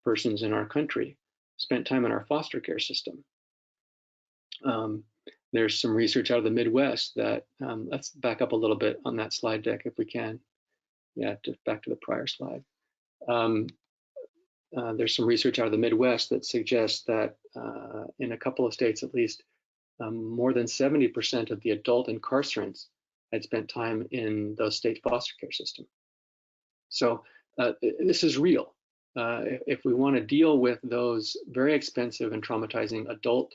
persons in our country spent time in our foster care system. There's some research out of the Midwest that, let's back up a little bit on that slide deck if we can. Yeah, back to the prior slide. There's some research out of the Midwest that suggests that in a couple of states at least, more than 70% of the adult incarcerants had spent time in those state foster care system. So this is real. If we want to deal with those very expensive and traumatizing adult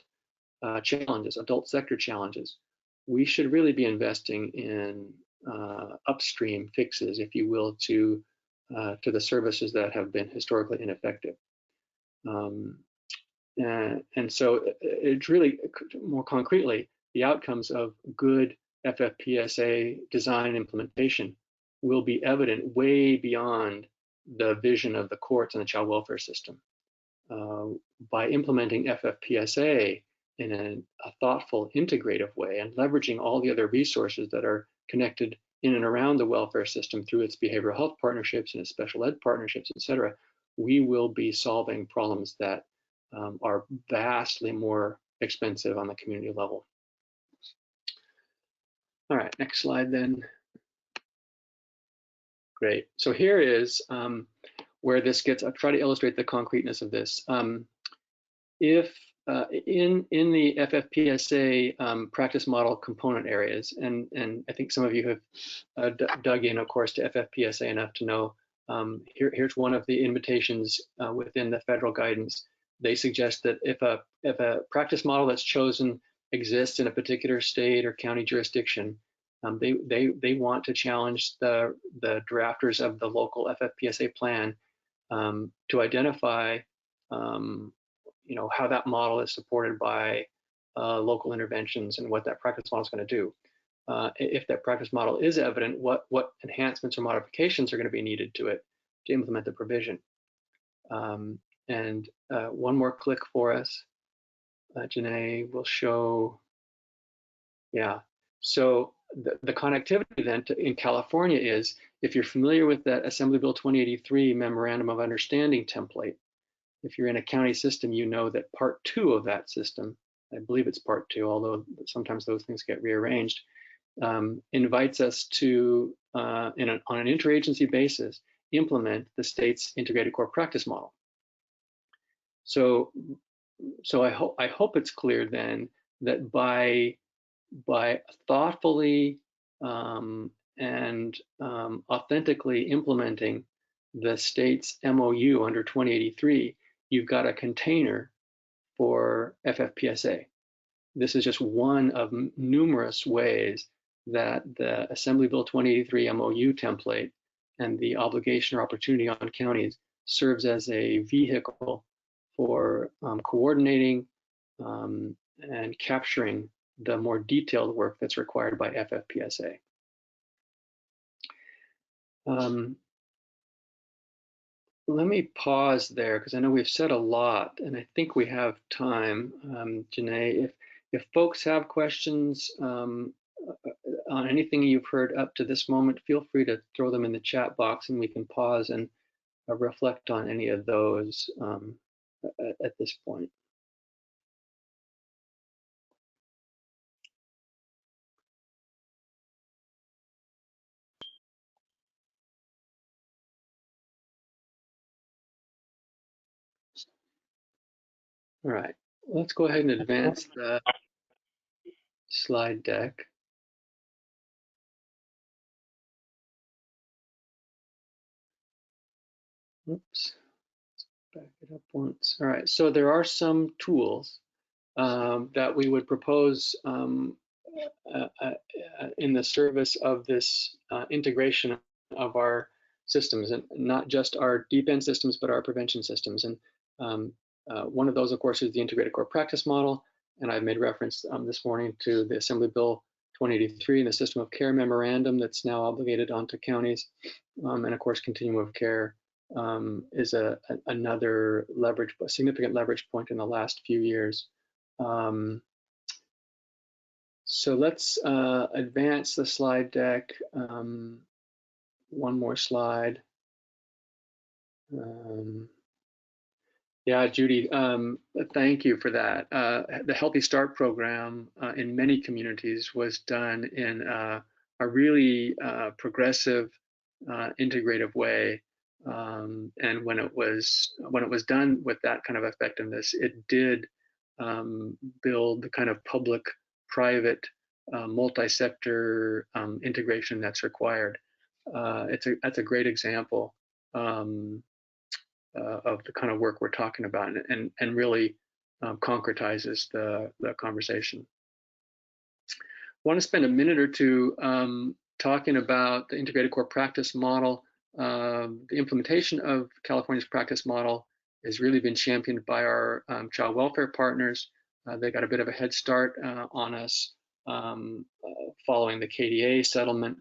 challenges, adult sector challenges, we should really be investing in upstream fixes, if you will, to the services that have been historically ineffective. And so it's really, more concretely, the outcomes of good FFPSA design and implementation will be evident way beyond the vision of the courts and the child welfare system. By implementing FFPSA in a thoughtful, integrative way and leveraging all the other resources that are connected in and around the welfare system through its behavioral health partnerships and its special ed partnerships, et cetera, we will be solving problems that are vastly more expensive on the community level. All right, next slide then. Great. So here is where this gets, I'll try to illustrate the concreteness of this. If in the FFPSA practice model component areas, and I think some of you have dug in, of course, to FFPSA enough to know, here's one of the invitations within the federal guidance. They suggest that if a practice model that's chosen exists in a particular state or county jurisdiction, they want to challenge the drafters of the local FFPSA plan to identify how that model is supported by local interventions and what that practice model is going to do. If that practice model is evident, what enhancements or modifications are going to be needed to it to implement the provision. And one more click for us. Janae will show, yeah. So the connectivity then in California is, if you're familiar with that Assembly Bill 2083 Memorandum of Understanding template, if you're in a county system, you know that Part 2 of that system, I believe it's Part 2, although sometimes those things get rearranged, invites us to, on an interagency basis, implement the state's integrated core practice model. So I hope it's clear then that by thoughtfully and authentically implementing the state's MOU under 2083, you've got a container for FFPSA. This is just one of numerous ways that the Assembly Bill 2083 MOU template and the obligation or opportunity on counties serves as a vehicle for coordinating and capturing the more detailed work that's required by FFPSA. Let me pause there because I know we've said a lot and I think we have time. Janae, if folks have questions on anything you've heard up to this moment, feel free to throw them in the chat box and we can pause and reflect on any of those at this point. All right, let's go ahead and advance the slide deck. Oops, let's back it up once. All right, so there are some tools that we would propose in the service of this integration of our systems, and not just our deep end systems, but our prevention systems. And one of those, of course, is the integrated core practice model. And I've made reference this morning to the Assembly Bill 2083 and the system of care memorandum that's now obligated onto counties. And of course, continuum of care is another significant leverage point in the last few years. So let's advance the slide deck. One more slide. Yeah, Judy, thank you for that. The Healthy Start program in many communities was done in a really progressive, integrative way. And when it was done with that kind of effectiveness, it did build the kind of public-private, multi-sector integration that's required. That's a great example. Of the kind of work we're talking about, and really concretizes the conversation. I want to spend a minute or two talking about the integrated core practice model. The implementation of California's practice model has really been championed by our child welfare partners. They got a bit of a head start on us following the KDA settlement.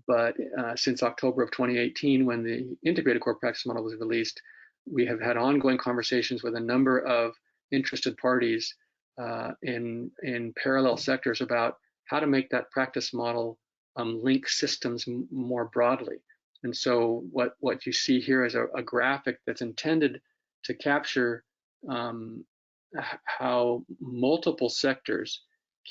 But since October of 2018, when the integrated core practice model was released, we have had ongoing conversations with a number of interested parties in parallel sectors about how to make that practice model link systems more broadly. And so what you see here is a graphic that's intended to capture how multiple sectors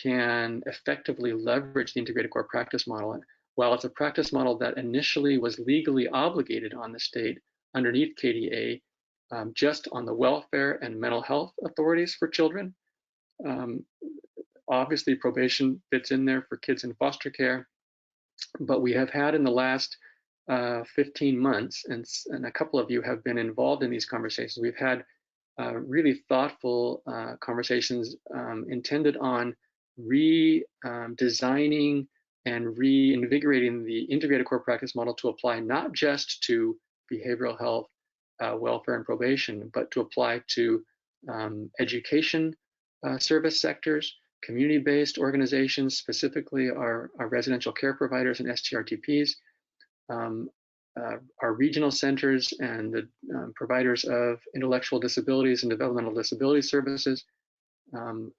can effectively leverage the integrated core practice model. And while it's a practice model that initially was legally obligated on the state underneath KDA, just on the welfare and mental health authorities for children. Obviously, probation fits in there for kids in foster care, but we have had in the last 15 months, and a couple of you have been involved in these conversations, we've had really thoughtful conversations intended on redesigning and reinvigorating the integrated core practice model to apply not just to behavioral health, welfare, and probation, but to apply to education service sectors, community-based organizations, specifically our residential care providers and STRTPs, our regional centers and the providers of intellectual disabilities and developmental disability services.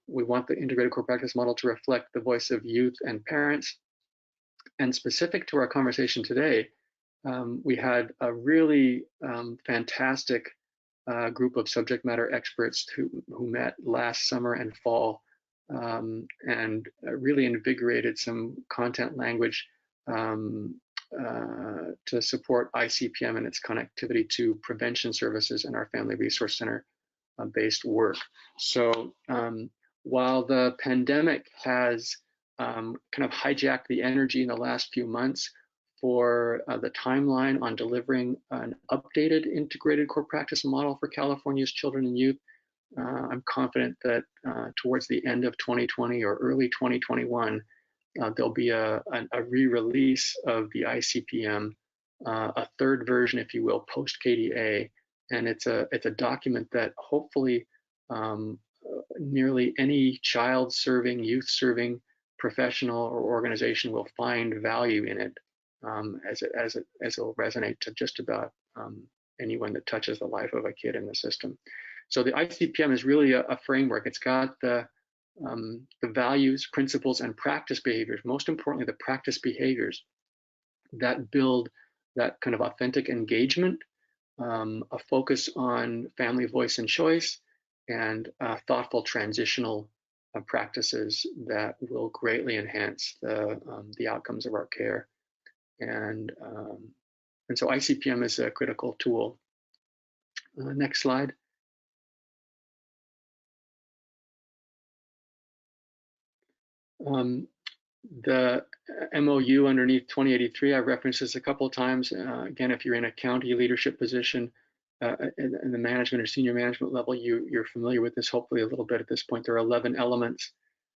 We want the integrated core practice model to reflect the voice of youth and parents. And specific to our conversation today, we had a really fantastic group of subject matter experts who met last summer and fall and really invigorated some content language to support ICPM and its connectivity to prevention services and our Family Resource Center based work. So while the pandemic has kind of hijacked the energy in the last few months for the timeline on delivering an updated integrated core practice model for California's children and youth, I'm confident that towards the end of 2020 or early 2021, there'll be a re-release of the ICPM, a third version, if you will, post KDA, and it's a document that hopefully nearly any child-serving, youth-serving professional or organization will find value in it, as it'll resonate to just about anyone that touches the life of a kid in the system. So the ICPM is really a framework. It's got the values, principles, and practice behaviors, most importantly, the practice behaviors that build that kind of authentic engagement, a focus on family voice and choice, and thoughtful transitional practices that will greatly enhance the outcomes of our care. And so ICPM is a critical tool. Next slide. The MOU underneath 2083, I've referenced this a couple of times. Again, if you're in a county leadership position in the management or senior management level, you're familiar with this hopefully a little bit at this point. There are 11 elements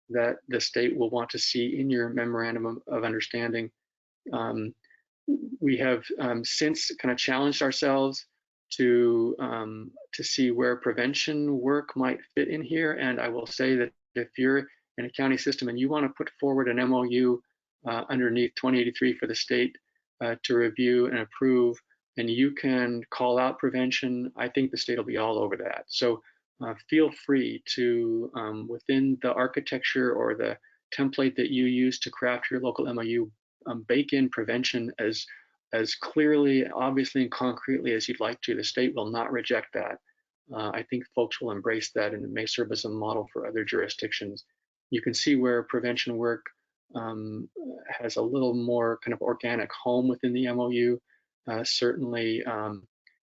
that the state will want to see in your memorandum of understanding. We have since kind of challenged ourselves to see where prevention work might fit in here. And I will say that if you're in a county system and you want to put forward an MOU underneath 2083 for the state to review and approve, and you can call out prevention, I think the state will be all over that. So feel free to, within the architecture or the template that you use to craft your local MOU, bake in prevention as as clearly, obviously, and concretely as you'd like to. The state will not reject that. I think folks will embrace that, and it may serve as a model for other jurisdictions. You can see where prevention work has a little more kind of organic home within the MOU. Certainly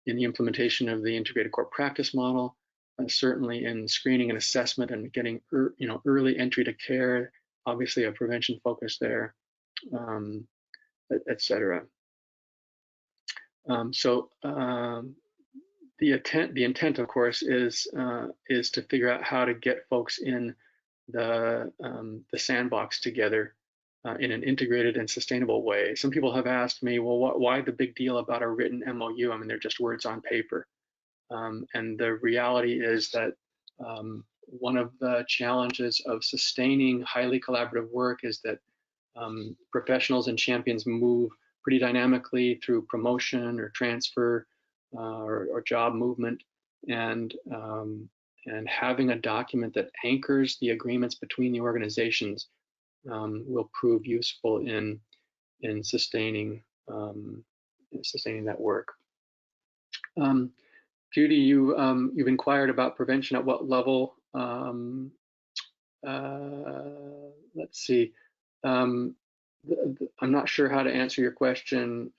in the implementation of the integrated core practice model, certainly in screening and assessment and getting early entry to care, obviously a prevention focus there, et cetera. The intent, of course, is to figure out how to get folks in the sandbox together in an integrated and sustainable way. Some people have asked me, well, why the big deal about a written MOU? I mean, they're just words on paper. And the reality is that one of the challenges of sustaining highly collaborative work is that professionals and champions move pretty dynamically through promotion or transfer or job movement, and having a document that anchors the agreements between the organizations will prove useful in sustaining that work. Judy, you've inquired about prevention at what level? Let's see. I'm not sure how to answer your question.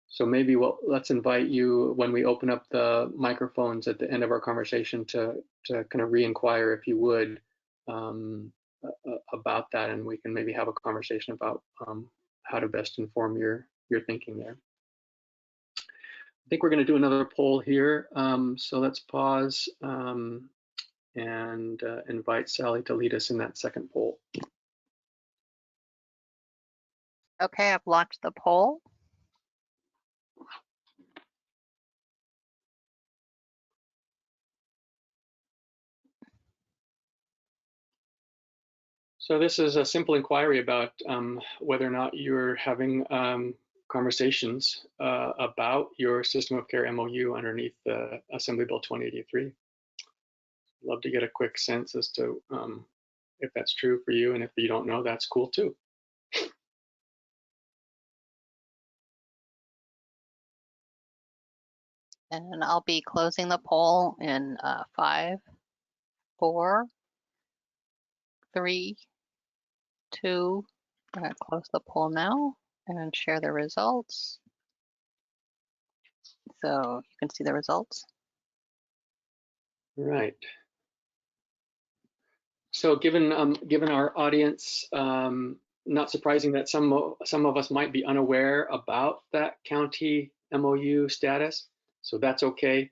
So maybe let's invite you when we open up the microphones at the end of our conversation to kind of re-inquire, if you would, about that, and we can maybe have a conversation about how to best inform your thinking there. I think we're going to do another poll here. So let's pause and invite Sally to lead us in that second poll. Okay, I've launched the poll. So this is a simple inquiry about whether or not you're having conversations about your system of care MOU underneath the Assembly Bill 2083. Love to get a quick sense as to if that's true for you, and if you don't know, that's cool too. And I'll be closing the poll in 5, 4, 3, 2. I'm going to close the poll now and share the results. So you can see the results. Right. So given our audience, not surprising that some of us might be unaware about that county MOU status. So that's okay.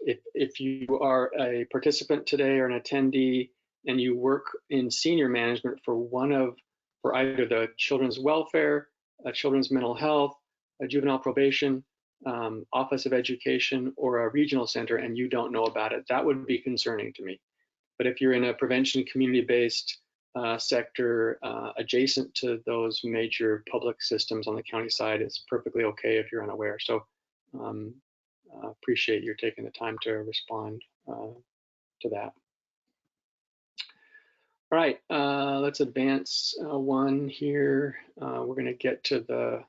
If you are a participant today or an attendee and you work in senior management for either the children's welfare, children's mental health, juvenile probation, Office of Education, or a regional center, and you don't know about it, that would be concerning to me. But if you're in a prevention community-based sector adjacent to those major public systems on the county side, it's perfectly okay if you're unaware. So appreciate your taking the time to respond to that. All right, let's advance one here. We're going to get to the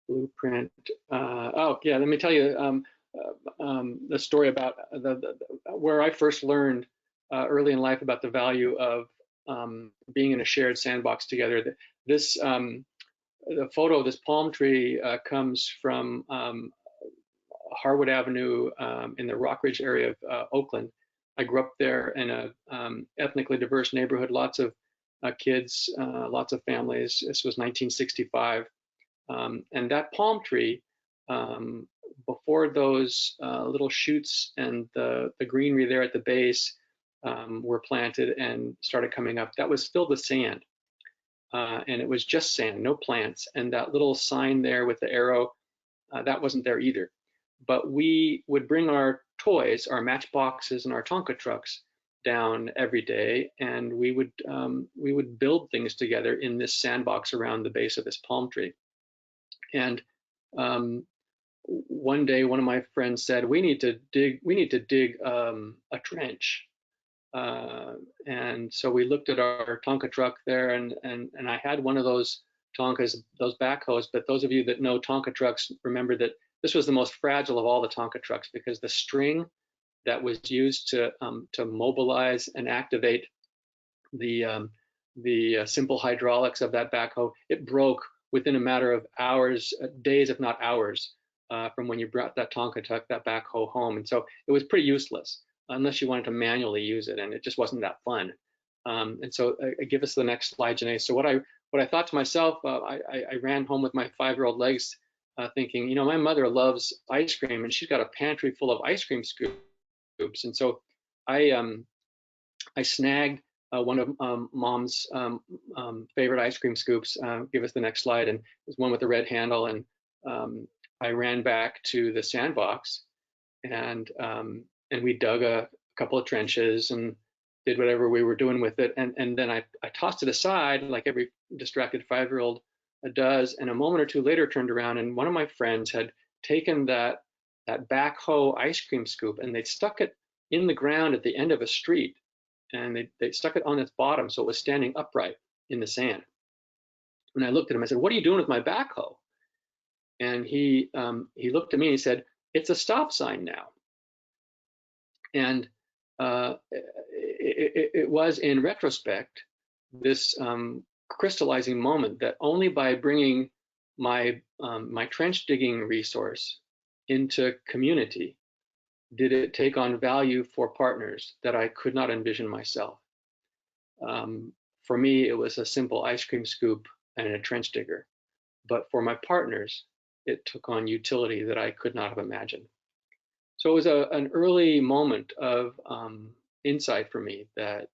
blueprint. Oh yeah, let me tell you the story about where I first learned early in life about the value of being in a shared sandbox together. This the photo of this palm tree comes from Harwood Avenue in the Rockridge area of Oakland. I grew up there in a ethnically diverse neighborhood, lots of kids, lots of families. This was 1965. And that palm tree, before those little shoots and the greenery there at the base were planted and started coming up, that was filled with sand. And it was just sand, no plants. And that little sign there with the arrow, that wasn't there either. But we would bring our toys, our matchboxes and our Tonka trucks down every day, and we would build things together in this sandbox around the base of this palm tree. And one day, one of my friends said, "We need to dig a trench." And so we looked at our Tonka truck there, and I had one of those Tonkas, those backhoes, but those of you that know Tonka trucks remember that this was the most fragile of all the Tonka trucks because the string that was used to mobilize and activate the simple hydraulics of that backhoe, it broke within a matter of hours, days, if not hours, from when you brought that Tonka truck, that backhoe home. And so it was pretty useless unless you wanted to manually use it, and it just wasn't that fun. And so give us the next slide, Janae. So what I thought to myself, I ran home with my 5-year-old legs thinking, you know, my mother loves ice cream and she's got a pantry full of ice cream scoops. And so I snagged one of Mom's favorite ice cream scoops. Give us the next slide. And it was one with the red handle. And I ran back to the Sandbox, and we dug a couple of trenches and did whatever we were doing with it. And then I tossed it aside like every distracted 5-year-old does. And a moment or two later turned around, and one of my friends had taken that backhoe ice cream scoop and they'd stuck it in the ground at the end of a street. And they stuck it on its bottom so it was standing upright in the sand. And I looked at him, I said, "What are you doing with my backhoe?" And he looked at me and he said, "It's a stop sign now." And it was, in retrospect, this crystallizing moment that only by bringing my trench digging resource into community did it take on value for partners that I could not envision myself. For me, it was a simple ice cream scoop and a trench digger. But for my partners, it took on utility that I could not have imagined. So it was an early moment of insight for me that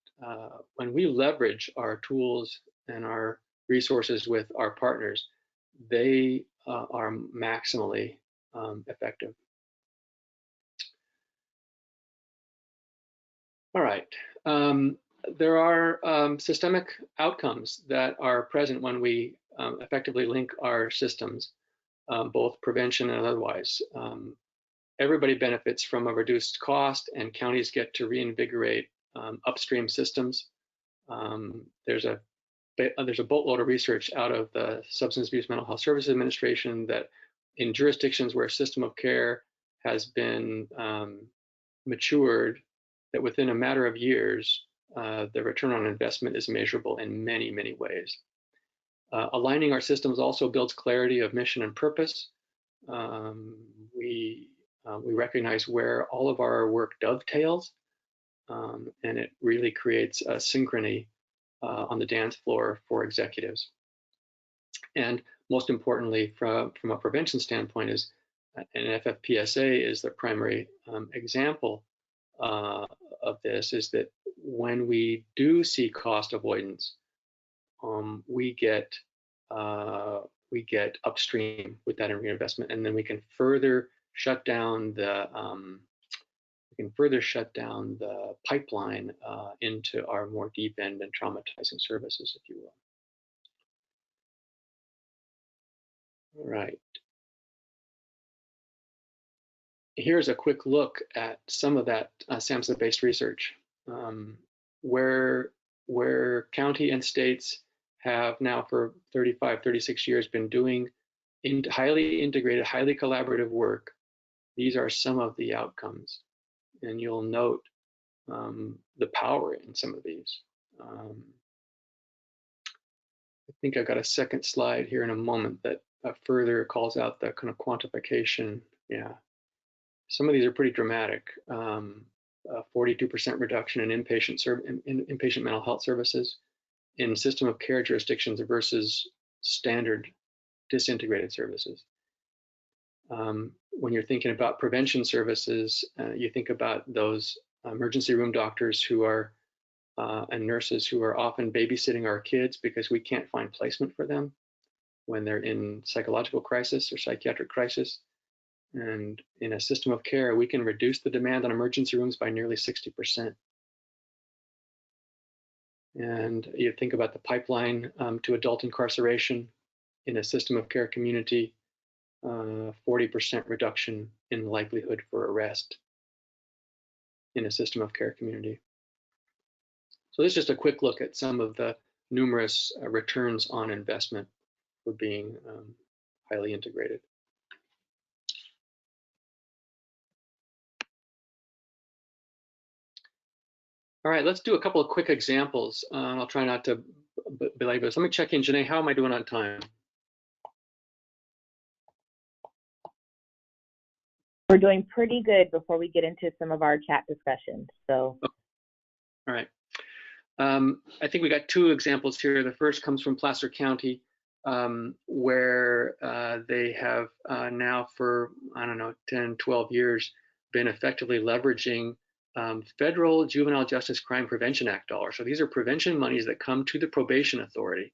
when we leverage our tools and our resources with our partners, they are maximally effective. All right. There are systemic outcomes that are present when we effectively link our systems, both prevention and otherwise. Everybody benefits from a reduced cost, and counties get to reinvigorate upstream systems. There's a boatload of research out of the Substance Abuse Mental Health Services Administration that in jurisdictions where a system of care has been matured, that within a matter of years, the return on investment is measurable in many, many ways. Aligning our systems also builds clarity of mission and purpose. We recognize where all of our work dovetails, and it really creates a synchrony on the dance floor for executives. And most importantly, from a prevention standpoint, is an FFPSA is the primary example of this, is that when we do see cost avoidance, we get upstream with that reinvestment, and then we can further shut down the pipeline into our more deep end and traumatizing services, if you will. All right. Here's a quick look at some of that SAMHSA-based research, where county and states have now for 35, 36 years been doing highly integrated, highly collaborative work. These are some of the outcomes, and you'll note the power in some of these. I think I've got a second slide here in a moment that further calls out the kind of quantification. Yeah. Some of these are pretty dramatic. 42% reduction in inpatient mental health services in system of care jurisdictions versus standard disintegrated services. When you're thinking about prevention services, you think about those emergency room doctors who are and nurses who are often babysitting our kids because we can't find placement for them when they're in psychological crisis or psychiatric crisis. And in a system of care, we can reduce the demand on emergency rooms by nearly 60%. And you think about the pipeline to adult incarceration in a system of care community, 40% reduction in likelihood for arrest in a system of care community. So this is just a quick look at some of the numerous returns on investment for being highly integrated. All right, let's do a couple of quick examples. I'll try not to belabor this. Let me check in. Janae, how am I doing on time? We're doing pretty good before we get into some of our chat discussions. So, all right. I think we got two examples here. The first comes from Placer County, where they have now for, I don't know, 10, 12 years been effectively leveraging federal Juvenile Justice Crime Prevention Act dollars. So these are prevention monies that come to the probation authority.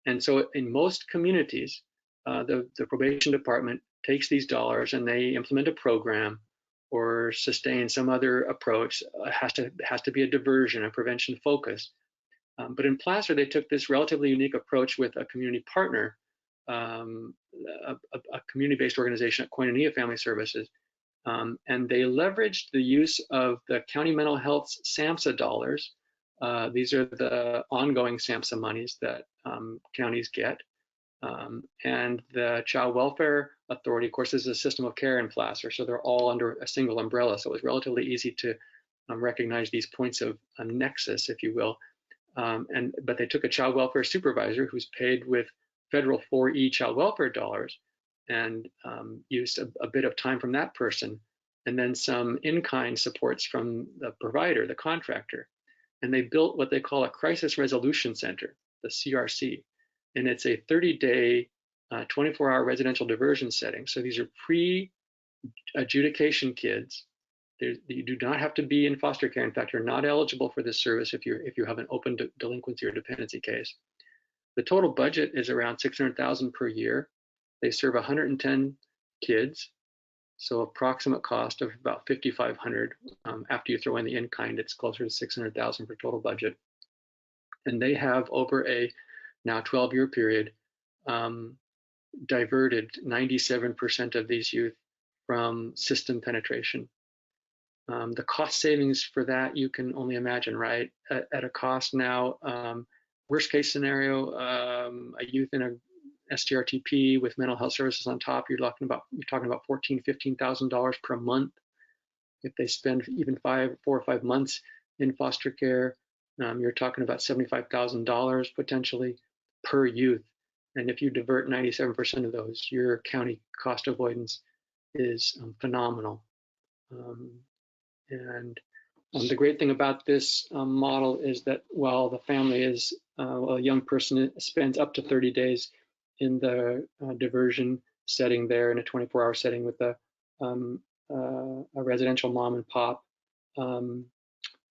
And so in most communities, the probation department takes these dollars and they implement a program or sustain some other approach. Has to be a diversion, a prevention focus. But in Placer, they took this relatively unique approach with a community partner, a community-based organization at Koinonia Family Services, and they leveraged the use of the County Mental Health's SAMHSA dollars. These are the ongoing SAMHSA monies that counties get. And the Child Welfare Authority, of course, is a system of care in Placer, so they're all under a single umbrella. So it was relatively easy to recognize these points of a nexus, if you will. But they took a child welfare supervisor who's paid with federal 4E child welfare dollars and used a bit of time from that person, and then some in-kind supports from the provider, the contractor. And they built what they call a crisis resolution center, the CRC. And it's a 30-day, 24-hour residential diversion setting. So these are pre-adjudication kids. You do not have to be in foster care. In fact, you're not eligible for this service if you have an open delinquency or dependency case. The total budget is around $600,000 per year. They serve 110 kids, so approximate cost of about $5,500. After you throw in the in-kind, it's closer to $600,000 for total budget. And they have, over a now 12-year period, diverted 97% of these youth from system penetration. The cost savings for that, you can only imagine, right? At a cost now, worst case scenario, a youth in a STRTP with mental health services on top, you're talking about $14,000, $15,000 per month. If they spend even 4 or 5 months in foster care, you're talking about $75,000 potentially per youth. And if you divert 97% of those, your county cost avoidance is phenomenal. And the great thing about this model is that while the family is, a young person spends up to 30 days in the diversion setting there in a 24-hour setting with a residential mom and pop,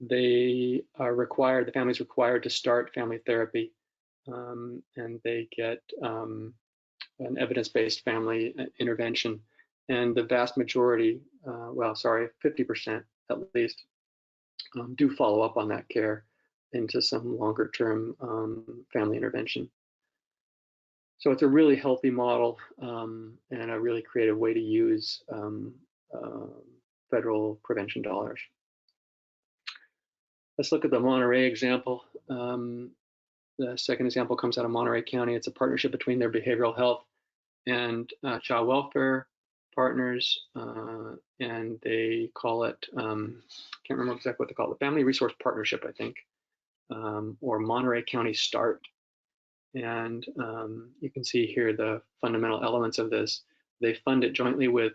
they are required, the family's required to start family therapy, and they get an evidence-based family intervention. And the vast majority, 50% at least, do follow up on that care into some longer term family intervention. So it's a really healthy model and a really creative way to use federal prevention dollars. Let's look at the Monterey example. The second example comes out of Monterey County. It's a partnership between their behavioral health and child welfare partners, and they call it, can't remember exactly what they call it, the Family Resource Partnership, I think, or Monterey County START. And you can see here the fundamental elements of this. They fund it jointly with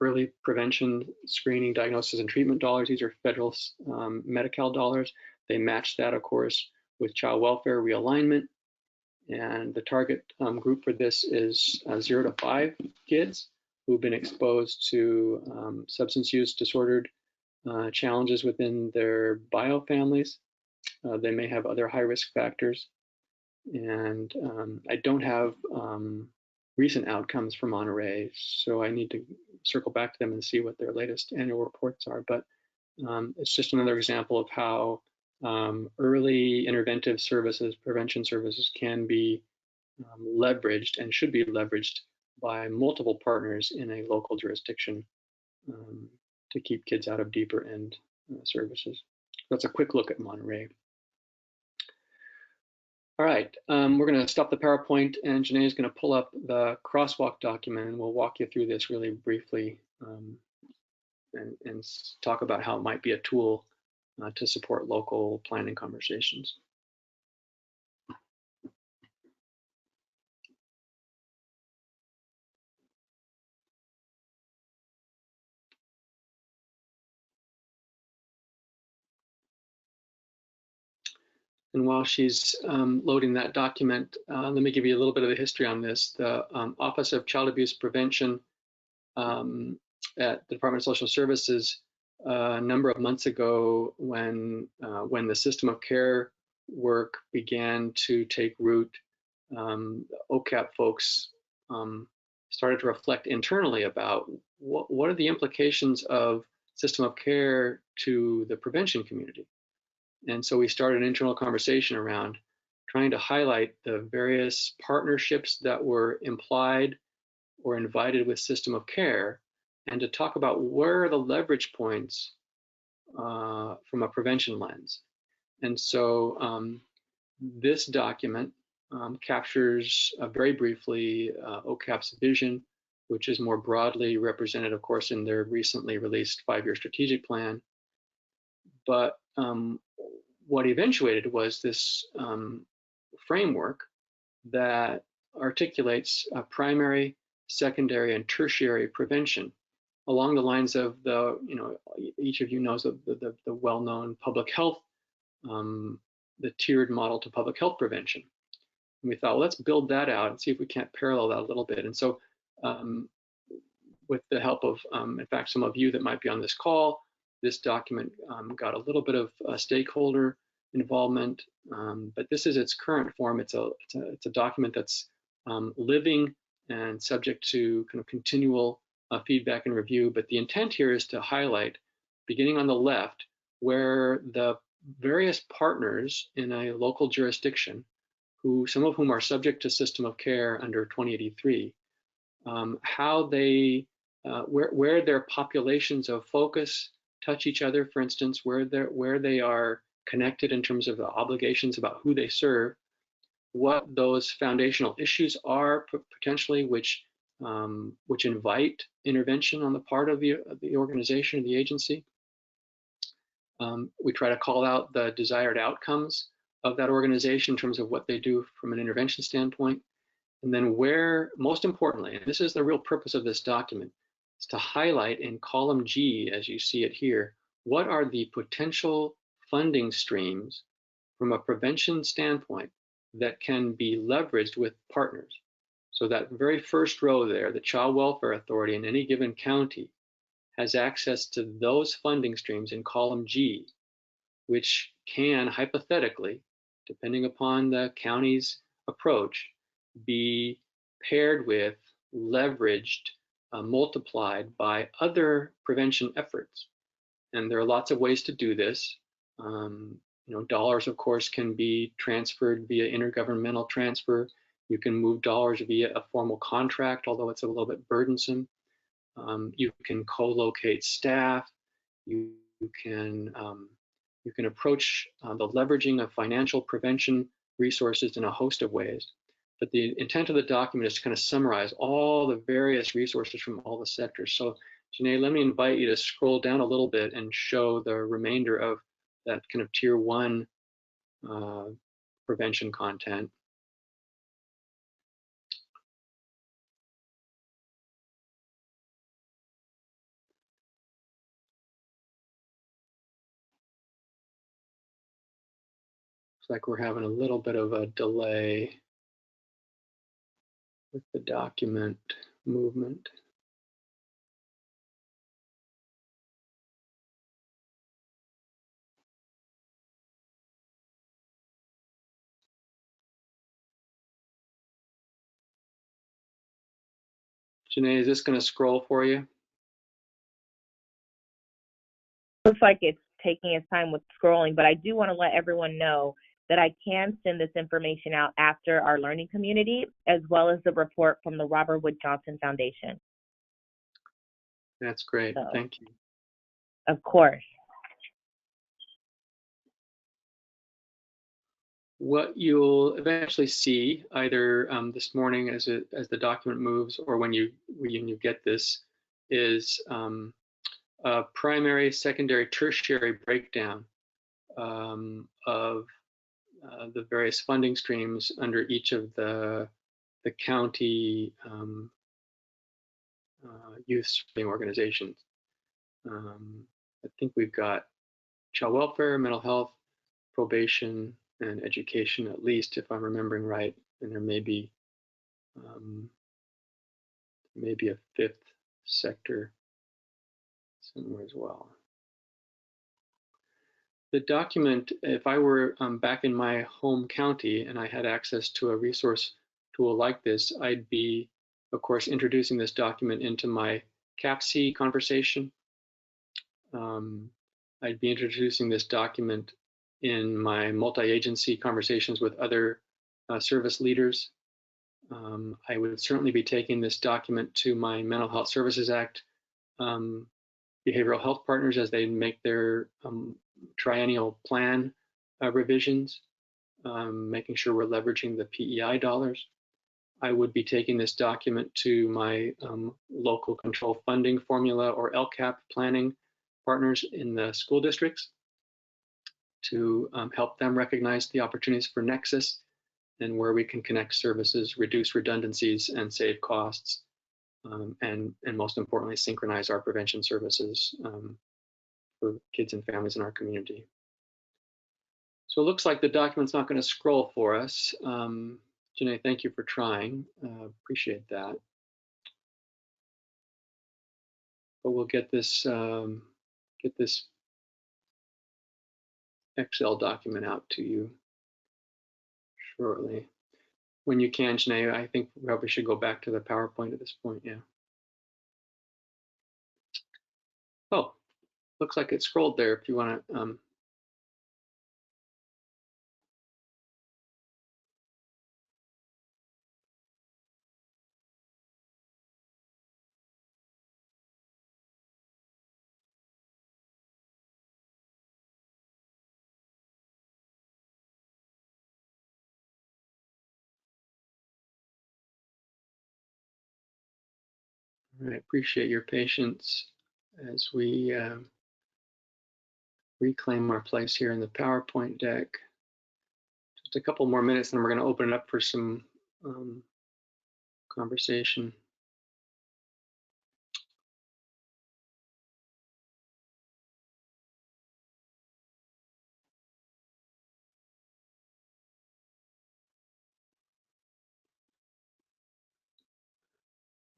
early prevention, screening, diagnosis, and treatment dollars. These are federal Medi-Cal dollars. They match that, of course, with child welfare realignment. And the target group for this is 0 to 5 kids who've been exposed to substance use disordered challenges within their bio families. They may have other high risk factors. And I don't have recent outcomes from Monterey, so I need to circle back to them and see what their latest annual reports are. But it's just another example of how early interventive services, prevention services, can be leveraged and should be leveraged by multiple partners in a local jurisdiction to keep kids out of deeper end services. That's a quick look at Monterey. All right, we're going to stop the PowerPoint, and Janae is going to pull up the crosswalk document, and we'll walk you through this really briefly and talk about how it might be a tool to support local planning conversations. And while she's loading that document, let me give you a little bit of the history on this. The Office of Child Abuse Prevention at the Department of Social Services a number of months ago, when the system of care work began to take root, OCAP folks started to reflect internally about what are the implications of system of care to the prevention community. And so we started an internal conversation around trying to highlight the various partnerships that were implied or invited with system of care, and to talk about where are the leverage points from a prevention lens. And so this document captures very briefly OCAP's vision, which is more broadly represented, of course, in their recently released 5-year strategic plan. But what eventuated was this framework that articulates primary, secondary, and tertiary prevention along the lines of the, each of you knows the well-known public health, the tiered model to public health prevention. And we thought, well, let's build that out and see if we can't parallel that a little bit. And so with the help of, in fact, some of you that might be on this call, this document got a little bit of stakeholder involvement, but this is its current form. It's a document that's living and subject to kind of continual feedback and review. But the intent here is to highlight, beginning on the left, where the various partners in a local jurisdiction, some of whom are subject to system of care under 2083, how they, where their populations of focus touch each other, for instance, where they are connected in terms of the obligations about who they serve, what those foundational issues are potentially which invite intervention on the part of the organization or the agency. We try to call out the desired outcomes of that organization in terms of what they do from an intervention standpoint. And then where, most importantly, and this is the real purpose of this document, is to highlight in column G, as you see it here, what are the potential funding streams from a prevention standpoint that can be leveraged with partners. So that very first row there, the Child Welfare Authority in any given county has access to those funding streams in column G, which can hypothetically, depending upon the county's approach, be paired with, leveraged, multiplied by other prevention efforts. And there are lots of ways to do this. Dollars, of course, can be transferred via intergovernmental transfer. You can move dollars via a formal contract, although it's a little bit burdensome. You can co-locate staff. You can approach the leveraging of financial prevention resources in a host of ways. But the intent of the document is to kind of summarize all the various resources from all the sectors. So, Janae, let me invite you to scroll down a little bit and show the remainder of that kind of tier 1 prevention content. Looks like we're having a little bit of a delay with the document movement. Janae, is this going to scroll for you? Looks like it's taking its time with scrolling, but I do want to let everyone know that I can send this information out after our learning community, as well as the report from the Robert Wood Johnson Foundation. That's great. So, thank you. Of course. what you'll eventually see, either this morning as the document moves, or when you get this, is a primary, secondary, tertiary breakdown of the various funding streams under each of the county youth serving organizations. I think we've got child welfare, mental health, probation, and education, at least, if I'm remembering right. And there may be maybe a fifth sector somewhere as well. The document, if I were back in my home county and I had access to a resource tool like this, I'd be, of course, introducing this document into my CAPC conversation. I'd be introducing this document in my multi-agency conversations with other service leaders. I would certainly be taking this document to my Mental Health Services Act behavioral health partners as they make their triennial plan revisions, making sure we're leveraging the PEI dollars. I would be taking this document to my local control funding formula, or LCAP, planning partners in the school districts to help them recognize the opportunities for Nexus and where we can connect services, reduce redundancies, and save costs, and most importantly, synchronize our prevention services for kids and families in our community. So it looks like the document's not going to scroll for us. Janae, thank you for trying. Appreciate that. But we'll get this Excel document out to you shortly. When you can, Janae, I think we probably should go back to the PowerPoint at this point, yeah. Oh, looks like it scrolled there if you want to. I appreciate your patience as we reclaim our place here in the PowerPoint deck. Just a couple more minutes and we're going to open it up for some conversation.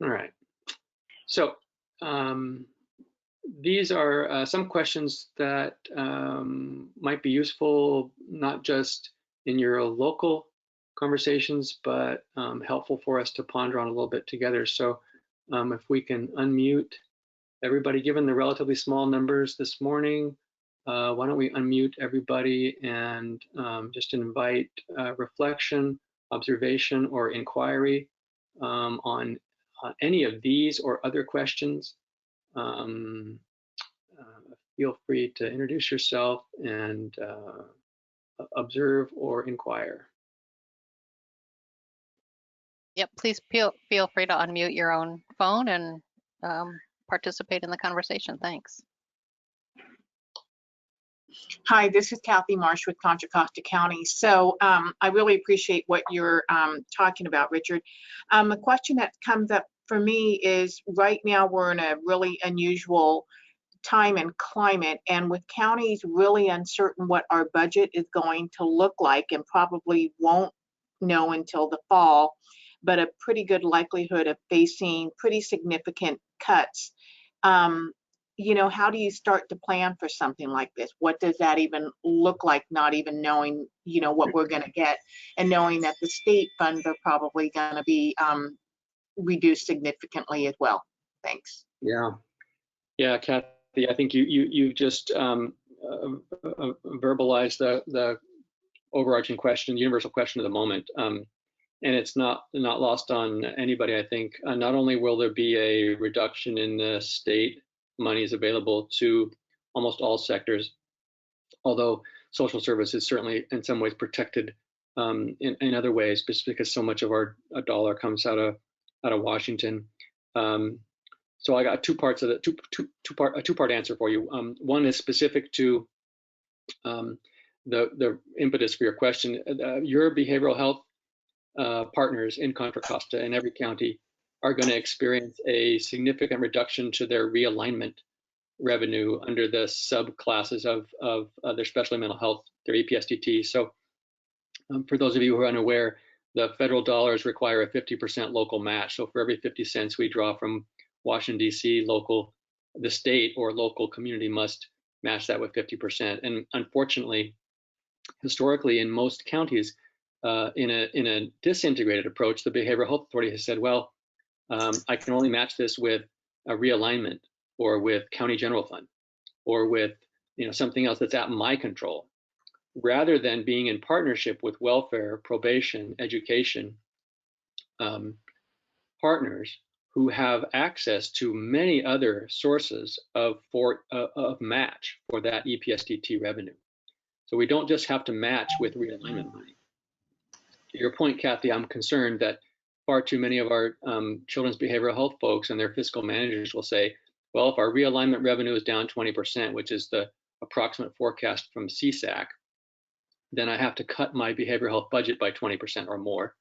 All right. So these are some questions that might be useful, not just in your local conversations, but helpful for us to ponder on a little bit together. So if we can unmute everybody, given the relatively small numbers this morning, why don't we unmute everybody and just invite reflection, observation, or inquiry on any of these or other questions. Feel free to introduce yourself and observe or inquire. Yep, please feel free to unmute your own phone and participate in the conversation. Thanks. Hi, this is Kathy Marsh with Contra Costa County. So I really appreciate what you're talking about, Richard. A question that comes up for me is, right now we're in a really unusual time and climate, and with counties really uncertain what our budget is going to look like, and probably won't know until the fall, but a pretty good likelihood of facing pretty significant cuts. You know, how do you start to plan for something like this? What does that even look like, not even knowing, you know, what we're going to get, and knowing that the state funds are probably going to be reduced significantly as well? Thanks. Yeah, Kathy, I think you just verbalized the overarching question, the universal question of the moment. And it's not lost on anybody, I think. Not only will there be a reduction in the state monies available to almost all sectors, although social service is certainly in some ways protected in other ways, just because so much of our dollar comes out of Washington. So I got two parts of the two-part answer for you. One is specific to the impetus for your question. Your behavioral health partners in Contra Costa in every county are going to experience a significant reduction to their realignment revenue under the subclasses of their specialty mental health, their EPSDT. So for those of you who are unaware, the federal dollars require a 50% local match. So for every 50 cents we draw from Washington, D.C., the state or local community must match that with 50%. And unfortunately, historically, in most counties, in a disintegrated approach, the Behavioral Health Authority has said, well, I can only match this with a realignment or with county general fund or with something else that's at my control, rather than being in partnership with welfare, probation, education partners who have access to many other sources of match for that EPSDT revenue. So we don't just have to match with realignment money. To your point, Kathy, I'm concerned that far too many of our children's behavioral health folks and their fiscal managers will say, well, if our realignment revenue is down 20%, which is the approximate forecast from CSAC, then I have to cut my behavioral health budget by 20% or more.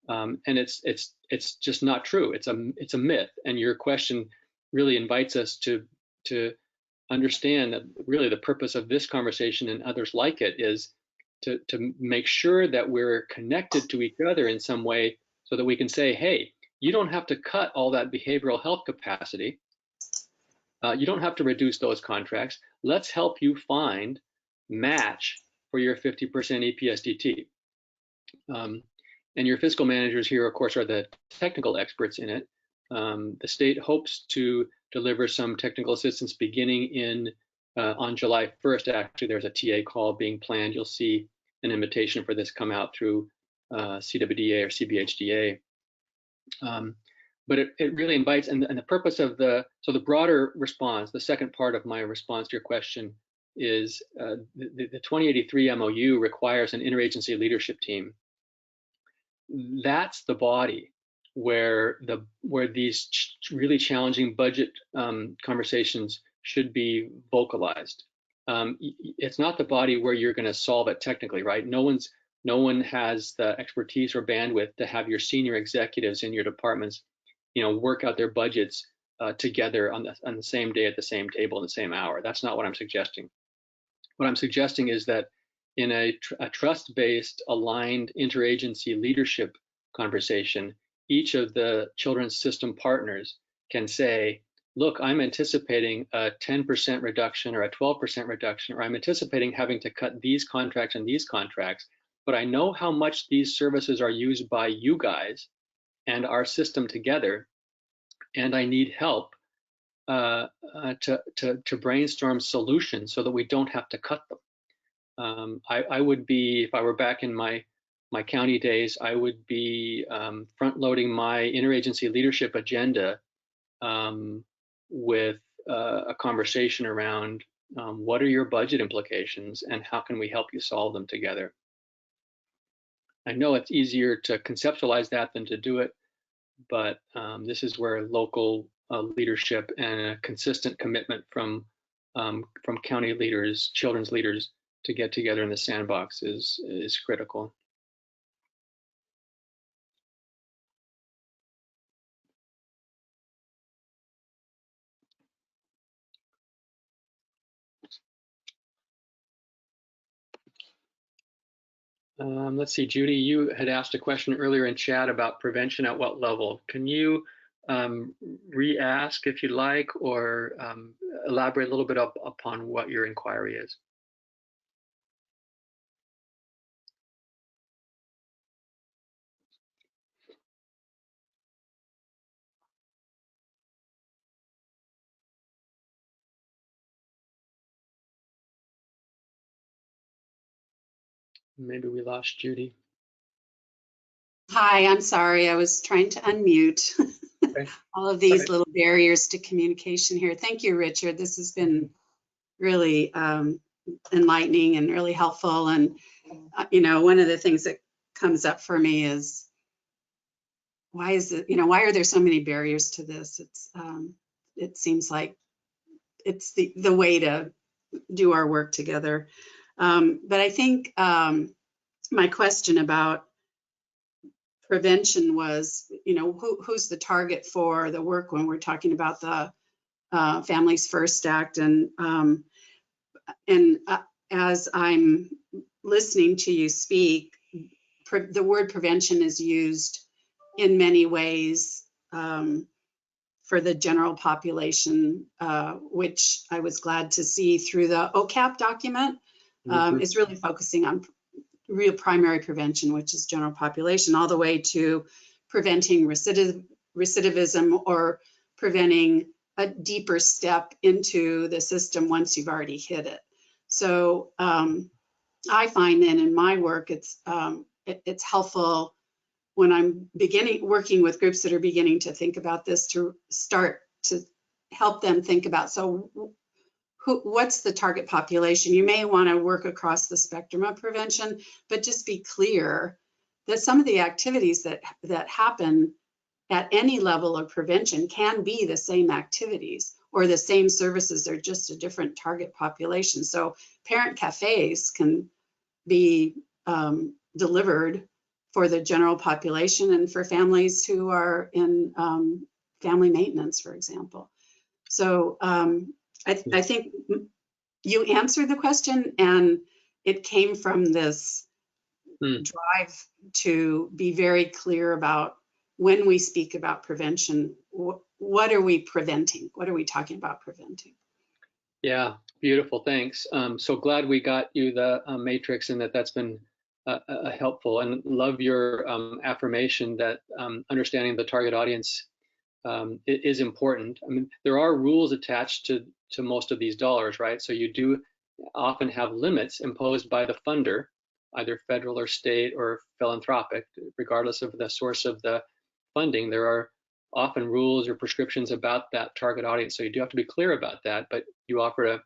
And it's just not true. It's a myth. And your question really invites us to understand that really the purpose of this conversation and others like it is to make sure that we're connected to each other in some way, so that we can say, hey, you don't have to cut all that behavioral health capacity. You don't have to reduce those contracts. Let's help you find match for your 50% EPSDT. And your fiscal managers here, of course, are the technical experts in it. The state hopes to deliver some technical assistance beginning on July 1st. Actually, there's a TA call being planned. You'll see an invitation for this come out through CWDA or CBHDA. But it really invites, and the purpose of the broader response, the second part of my response to your question is the 2083 MOU requires an interagency leadership team. That's the body where these really challenging budget conversations should be vocalized. It's not the body where you're going to solve it technically, right? No one has the expertise or bandwidth to have your senior executives in your departments, work out their budgets together on the same day at the same table in the same hour. That's not what I'm suggesting. What I'm suggesting is that in a trust-based, aligned interagency leadership conversation, each of the children's system partners can say, look, I'm anticipating a 10% reduction or a 12% reduction, or I'm anticipating having to cut these contracts and these contracts, but I know how much these services are used by you guys and our system together, and I need help to brainstorm solutions so that we don't have to cut them. I would be, if I were back in my county days, I would be front-loading my interagency leadership agenda with a conversation around what are your budget implications and how can we help you solve them together. I know it's easier to conceptualize that than to do it, but this is where local leadership and a consistent commitment from county leaders, children's leaders, to get together in the sandbox is critical. Let's see, Judy, you had asked a question earlier in chat about prevention at what level. Can you re-ask if you'd like, or elaborate a little bit upon what your inquiry is? Maybe we lost Judy. Hi, I'm sorry. I was trying to unmute. Okay. All of these little barriers to communication here. Thank you, Richard. This has been really enlightening and really helpful. And, one of the things that comes up for me is, why is it, why are there so many barriers to this? It seems like it's the way to do our work together. But I think my question about prevention was, who's the target for the work when we're talking about the Families First Act, and as I'm listening to you speak, the word prevention is used in many ways for the general population, which I was glad to see through the OCAP document, is really focusing on real primary prevention, which is general population, all the way to preventing recidivism or preventing a deeper step into the system once you've already hit it. So I find then in my work, it's helpful when I'm working with groups that are beginning to think about this, to start to help them think about, so what's the target population? You may want to work across the spectrum of prevention, but just be clear that some of the activities that happen at any level of prevention can be the same activities or the same services. They're just a different target population. So parent cafes can be delivered for the general population and for families who are in family maintenance, for example. So I think you answered the question, and it came from this drive to be very clear about, when we speak about prevention, what are we preventing? What are we talking about preventing? Yeah, beautiful, thanks. So glad we got you the matrix, and that's been helpful, and love your affirmation that understanding the target audience is important. I mean, there are rules attached to most of these dollars, right? So you do often have limits imposed by the funder, either federal or state or philanthropic, regardless of the source of the funding. There are often rules or prescriptions about that target audience. So you do have to be clear about that, but you offer a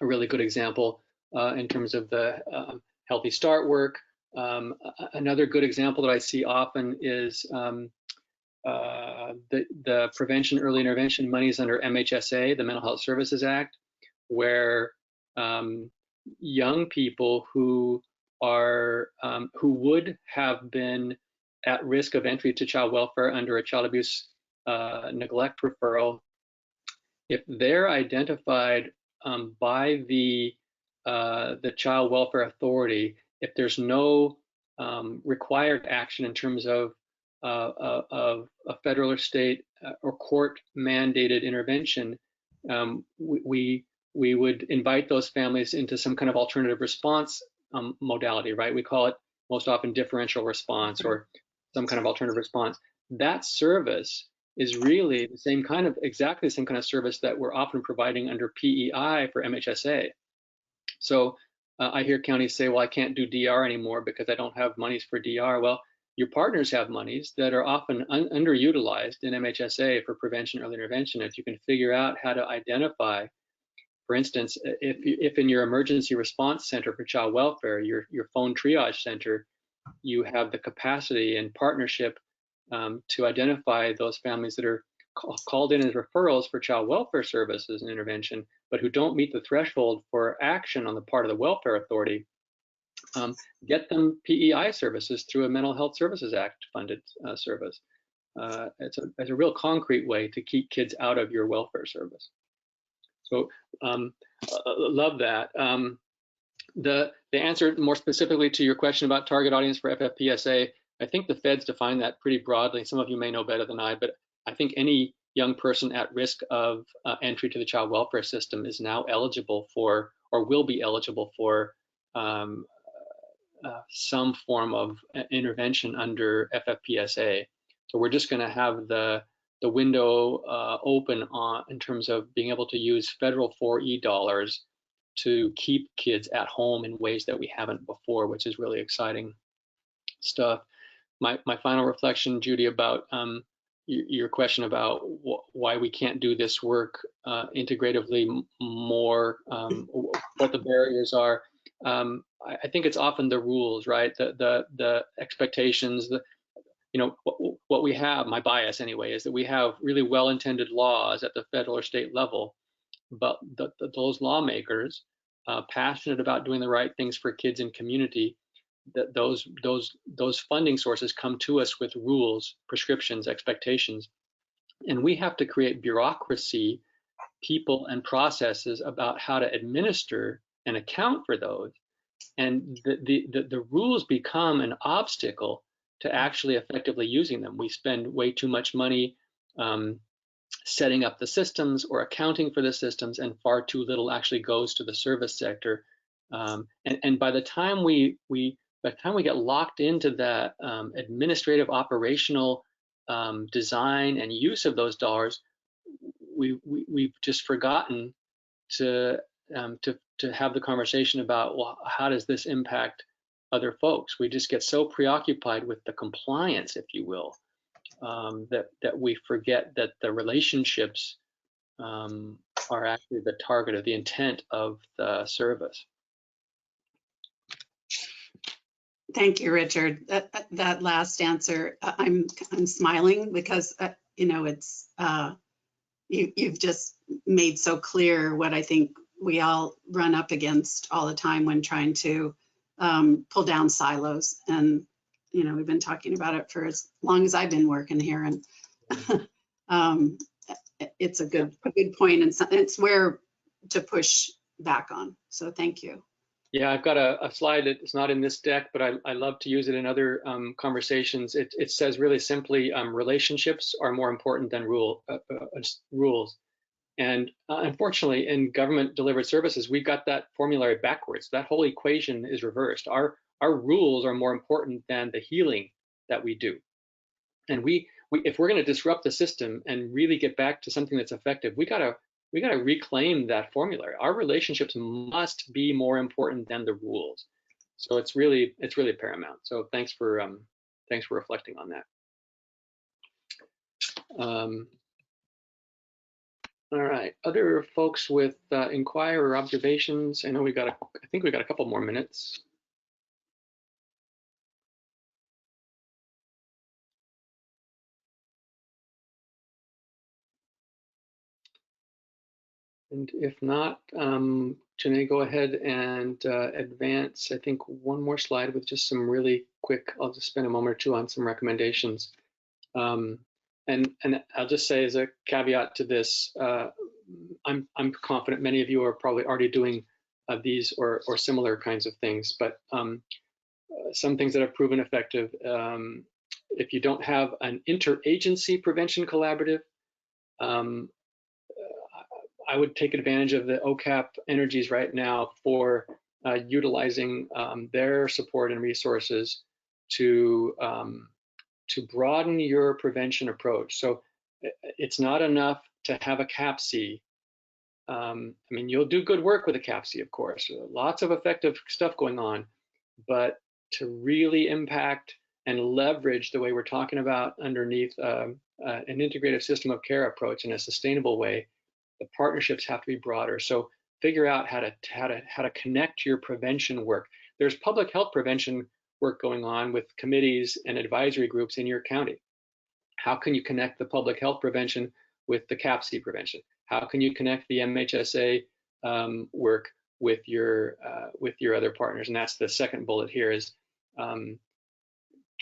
really good example in terms of the Healthy Start work. Another good example that I see often is the prevention early intervention monies under MHSA, the Mental Health Services Act, where young people who would have been at risk of entry to child welfare under a child abuse neglect referral, if they're identified by the child welfare authority, if there's no required action in terms of a federal or state or court mandated intervention, we would invite those families into some kind of alternative response modality, right? We call it most often differential response or some kind of alternative response. That service is really the same kind of, exactly the same kind of service that we're often providing under PEI for MHSA. So I hear counties say, well, I can't do DR anymore because I don't have monies for DR. Well, your partners have monies that are often underutilized in MHSA for prevention early intervention. If you can figure out how to identify, for instance, if in your emergency response center for child welfare, your phone triage center, you have the capacity and partnership to identify those families that are called in as referrals for child welfare services and intervention, but who don't meet the threshold for action on the part of the welfare authority, get them PEI services through a Mental Health Services Act funded service. It's a real concrete way to keep kids out of your welfare service. So love that. The answer more specifically to your question about target audience for FFPSA, I think the feds define that pretty broadly. Some of you may know better than I, but I think any young person at risk of entry to the child welfare system is now eligible for, or will be eligible for, some form of intervention under FFPSA. So we're just going to have the window open in terms of being able to use federal 4E dollars to keep kids at home in ways that we haven't before, which is really exciting stuff. My final reflection, Judy, about your question about why we can't do this work integratively more, what the barriers are. I think it's often the rules, right? The expectations, what we have, my bias anyway, is that we have really well-intended laws at the federal or state level, but those lawmakers, passionate about doing the right things for kids and community, that those funding sources come to us with rules, prescriptions, expectations, and we have to create bureaucracy, people, and processes about how to administer and account for those. And the rules become an obstacle to actually effectively using them. We spend way too much money setting up the systems or accounting for the systems, and far too little actually goes to the service sector. And by the time we get locked into that administrative operational design and use of those dollars, we've just forgotten to have the conversation about, well, how does this impact other folks? We just get so preoccupied with the compliance, if you will, that we forget that the relationships are actually the target of the intent of the service. Thank you, Richard. That last answer, I'm smiling because it's you've just made so clear what I think we all run up against all the time when trying to pull down silos. And we've been talking about it for as long as I've been working here, and it's a good point, and it's where to push back on. So thank you. Yeah, I've got a slide that's not in this deck, but I love to use it in other conversations. It says really simply, relationships are more important than rules. And unfortunately, in government delivered services, we've got that formulary backwards. That whole equation is reversed. Our rules are more important than the healing that we do. And if we're going to disrupt the system and really get back to something that's effective, we gotta reclaim that formula. Our relationships must be more important than the rules. So it's really paramount. So thanks for reflecting on that. All right, other folks with inquiry or observations? I know I think we got a couple more minutes. And if not, Janae, go ahead and advance, I think, one more slide with just some really quick, I'll just spend a moment or two on some recommendations. And I'll just say as a caveat to this, I'm confident many of you are probably already doing these or similar kinds of things, but some things that have proven effective, if you don't have an interagency prevention collaborative, I would take advantage of the OCAP energies right now for utilizing their support and resources to broaden your prevention approach. So it's not enough to have a CAPC. I mean, you'll do good work with a CAPC, of course, lots of effective stuff going on, but to really impact and leverage the way we're talking about underneath an integrative system of care approach in a sustainable way, the partnerships have to be broader. So figure out how to connect your prevention work. There's public health prevention work going on with committees and advisory groups in your county. How can you connect the public health prevention with the CAPC prevention? How can you connect the MHSA work with your other partners? And that's the second bullet here is,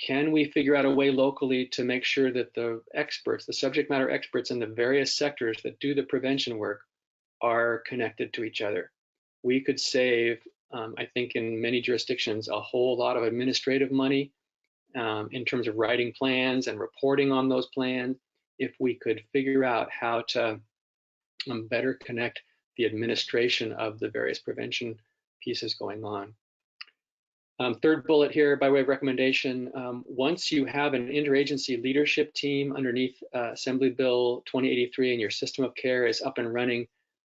can we figure out a way locally to make sure that the experts, the subject matter experts in the various sectors that do the prevention work are connected to each other? We could save, I think in many jurisdictions, a whole lot of administrative money in terms of writing plans and reporting on those plans if we could figure out how to better connect the administration of the various prevention pieces going on. Third bullet here by way of recommendation, once you have an interagency leadership team underneath Assembly Bill 2083 and your system of care is up and running,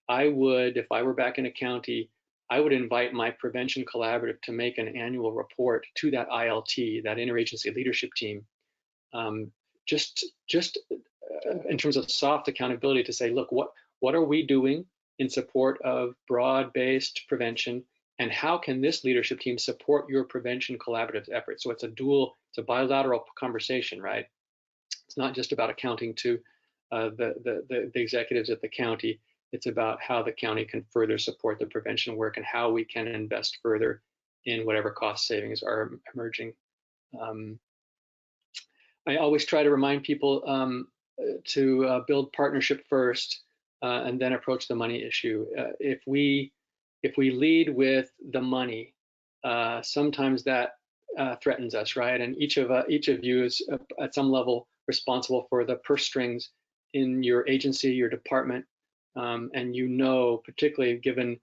I would, if I were back in a county, I would invite my prevention collaborative to make an annual report to that ILT, that interagency leadership team, just in terms of soft accountability to say, look, what are we doing in support of broad-based prevention? And how can this leadership team support your prevention collaborative efforts? So it's a bilateral conversation, right? It's not just about accounting to the executives at the county. It's about how the county can further support the prevention work and how we can invest further in whatever cost savings are emerging. I always try to remind people to build partnership first and then approach the money issue. If we lead with the money, sometimes that threatens us, right? And each of you is at some level responsible for the purse strings in your agency, your department, and particularly given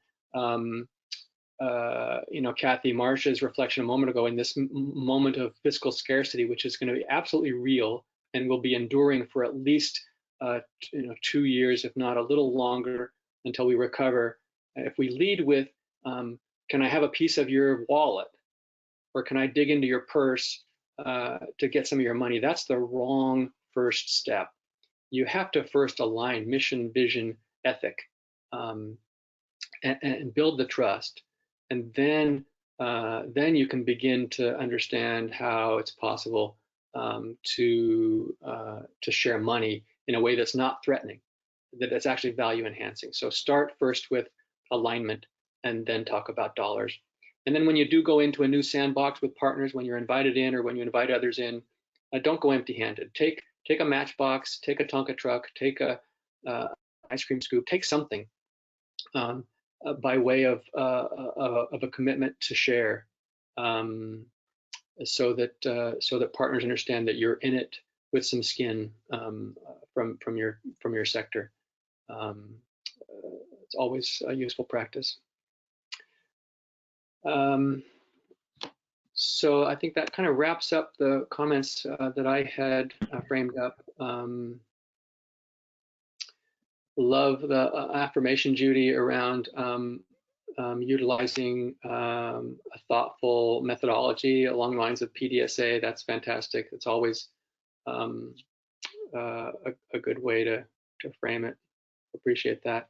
Kathy Marsh's reflection a moment ago, in this moment of fiscal scarcity, which is going to be absolutely real and will be enduring for at least 2 years, if not a little longer, until we recover. If we lead with, can I have a piece of your wallet, or can I dig into your purse to get some of your money? That's the wrong first step. You have to first align mission, vision, ethic, and build the trust. And then you can begin to understand how it's possible to share money in a way that's not threatening, that it's actually value enhancing. So start first with alignment and then talk about dollars. And then when you do go into a new sandbox with partners, when you're invited in or when you invite others in, don't go empty-handed. Take a matchbox, take a Tonka truck, take a ice cream scoop, take something. By way of a commitment to share, so that partners understand that you're in it with some skin from your sector. It's always a useful practice. So I think that kind of wraps up the comments that I had framed up. Love the affirmation, Judy, around utilizing a thoughtful methodology along the lines of PDSA. That's fantastic. It's always a good way to frame it. Appreciate that.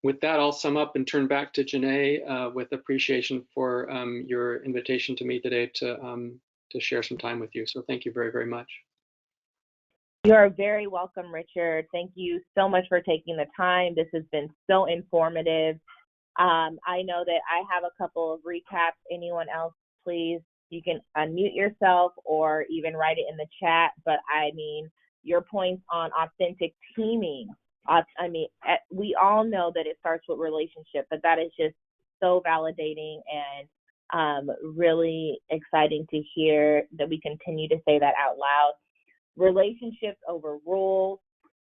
With that, I'll sum up and turn back to Janae with appreciation for your invitation to me today to share some time with you. So thank you very, very much. You are very welcome, Richard. Thank you so much for taking the time. This has been so informative. I know that I have a couple of recaps. Anyone else, please, you can unmute yourself or even write it in the chat. But I mean, your points on authentic teaming. We all know that it starts with relationship, but that is just so validating and really exciting to hear that we continue to say that out loud. Relationships over rules,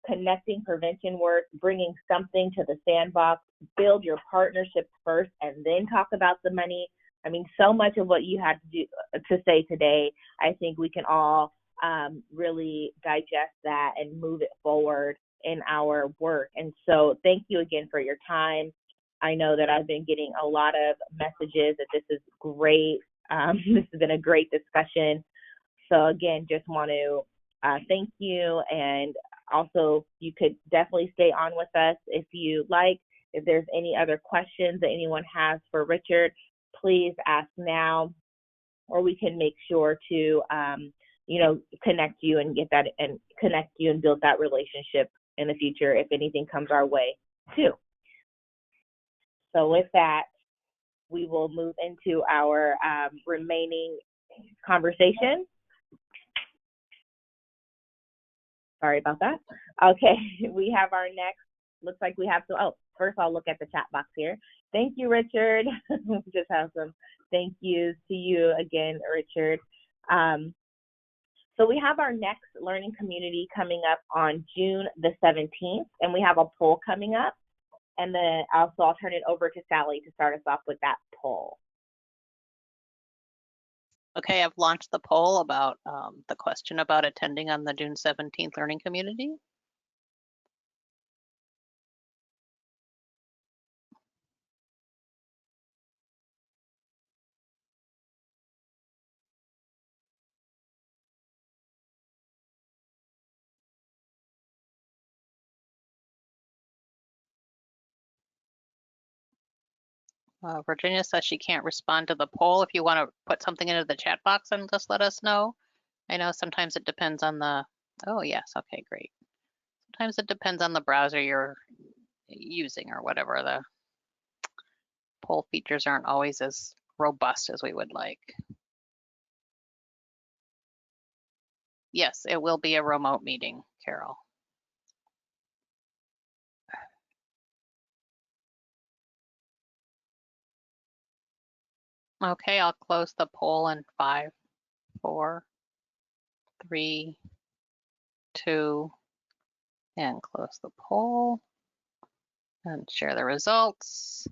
connecting prevention work, bringing something to the sandbox, build your partnerships first and then talk about the money. I mean, so much of what you had to say today, I think we can all really digest that and move it forward in our work. And so thank you again for your time. I know that I've been getting a lot of messages that this is great. This has been a great discussion. So again, just want to thank you. And also, you could definitely stay on with us if you like. If there's any other questions that anyone has for Richard, please ask now, or we can make sure to, connect you and connect you and build that relationship in the future if anything comes our way too. So with that, we will move into our remaining conversation. Sorry about that. Okay, we have our next, looks like we have to, first I'll look at the chat box here. Thank you, Richard. We just have some thank yous to you again, Richard. So we have our next learning community coming up on June the 17th, and we have a poll coming up. And then I'll turn it over to Sally to start us off with that poll. Okay, I've launched the poll about the question about attending on the June 17th learning community. Virginia says she can't respond to the poll. If you want to put something into the chat box and just let us know. I know sometimes it depends on the, oh yes, okay, great. Sometimes it depends on the browser you're using or whatever. The poll features aren't always as robust as we would like. Yes, it will be a remote meeting, Carol. Okay, I'll close the poll in 5, 4, 3, 2, and close the poll and share the results.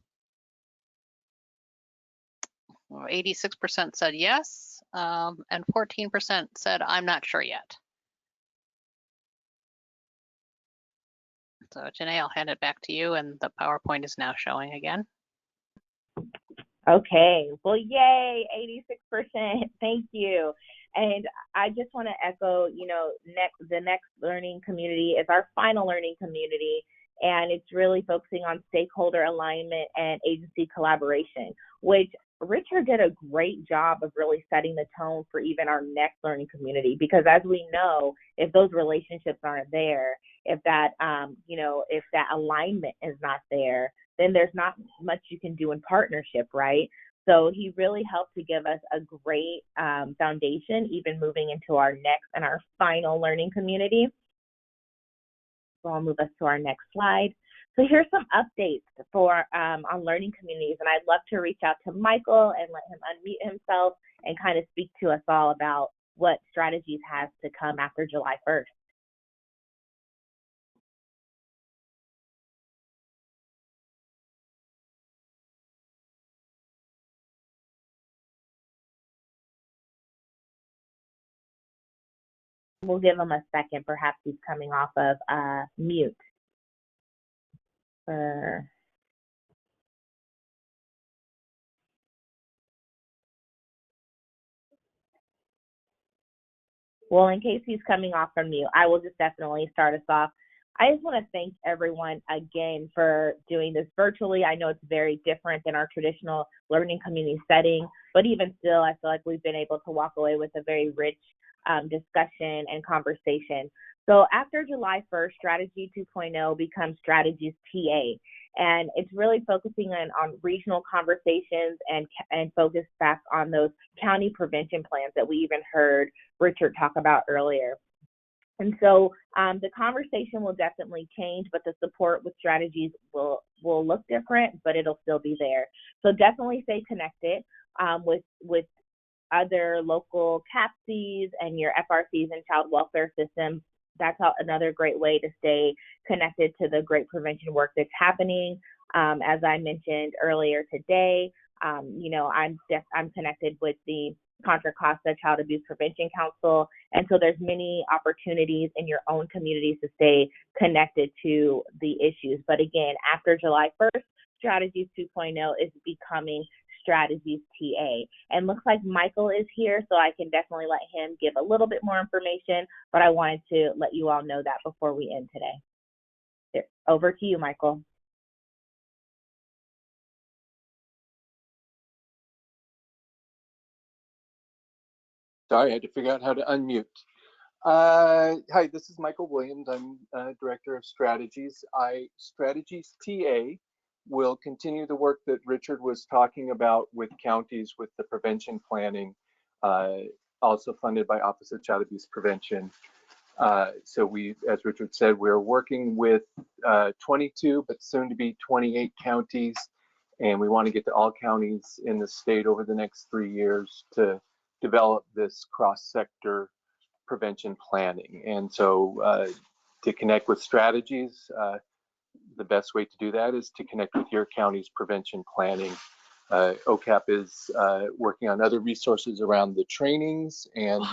86% said yes, and 14% said I'm not sure yet. So Janae, I'll hand it back to you, and the PowerPoint is now showing again. Okay, well, yay, 86%. Thank you. And I just want to echo, the next learning community is our final learning community, and it's really focusing on stakeholder alignment and agency collaboration, which Richard did a great job of really setting the tone for even our next learning community, because as we know, if those relationships aren't there, if that, if that alignment is not there, then there's not much you can do in partnership, right? So he really helped to give us a great foundation, even moving into our next and our final learning community. So I'll move us to our next slide. So here's some updates for on learning communities, and I'd love to reach out to Michael and let him unmute himself and kind of speak to us all about what strategies has to come after July 1st. We'll give him a second. Perhaps he's coming off of mute. Well, in case he's coming off from mute, I will just definitely start us off. I just want to thank everyone again for doing this virtually. I know it's very different than our traditional learning community setting, but even still, I feel like we've been able to walk away with a very rich discussion and conversation. So after July 1st, Strategy 2.0 becomes Strategies TA. And it's really focusing on regional conversations and focus back on those county prevention plans that we even heard Richard talk about earlier. And so the conversation will definitely change, but the support with strategies will look different, but it'll still be there. So definitely stay connected with other local CAPCs and your FRCs and child welfare systems. That's another great way to stay connected to the great prevention work that's happening. As I mentioned earlier today, I'm connected with the Contra Costa Child Abuse Prevention Council, and so there's many opportunities in your own communities to stay connected to the issues. But again, after July 1st, Strategies 2.0 is becoming Strategies TA. And looks like Michael is here, so I can definitely let him give a little bit more information, but I wanted to let you all know that before we end today. Over to you, Michael. Sorry, I had to figure out how to unmute. Hi, this is Michael Williams. I'm Director of Strategies. Strategies TA will continue the work that Richard was talking about with counties with the prevention planning, also funded by Office of Child Abuse Prevention. So we, as Richard said, we're working with 22, but soon to be 28 counties, and we want to get to all counties in the state over the next 3 years to develop this cross-sector prevention planning. And so to connect with strategies, the best way to do that is to connect with your county's prevention planning. OCAP is working on other resources around the trainings and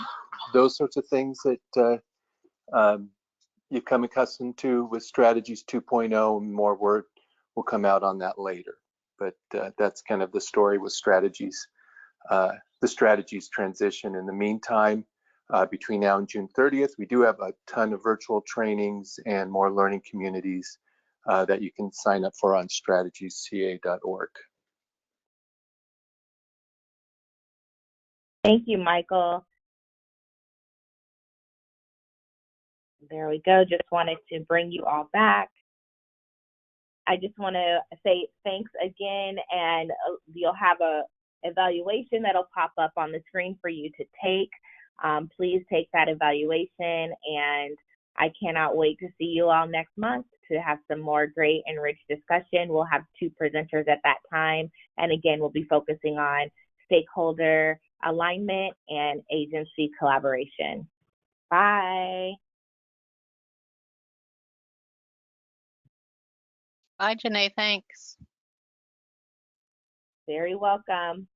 those sorts of things that you come accustomed to with Strategies 2.0, and more word will come out on that later. But that's kind of the story with Strategies. The strategies transition. In the meantime, between now and June 30th, we do have a ton of virtual trainings and more learning communities that you can sign up for on strategiesca.org. Thank you, Michael. There we go. Just wanted to bring you all back. I just want to say thanks again, and you'll have a evaluation that'll pop up on the screen for you to take. Please take that evaluation, and I cannot wait to see you all next month to have some more great and rich discussion. We'll have 2 presenters at that time, and again, we'll be focusing on stakeholder alignment and agency collaboration. Bye. Bye, Janae. Thanks. Very welcome.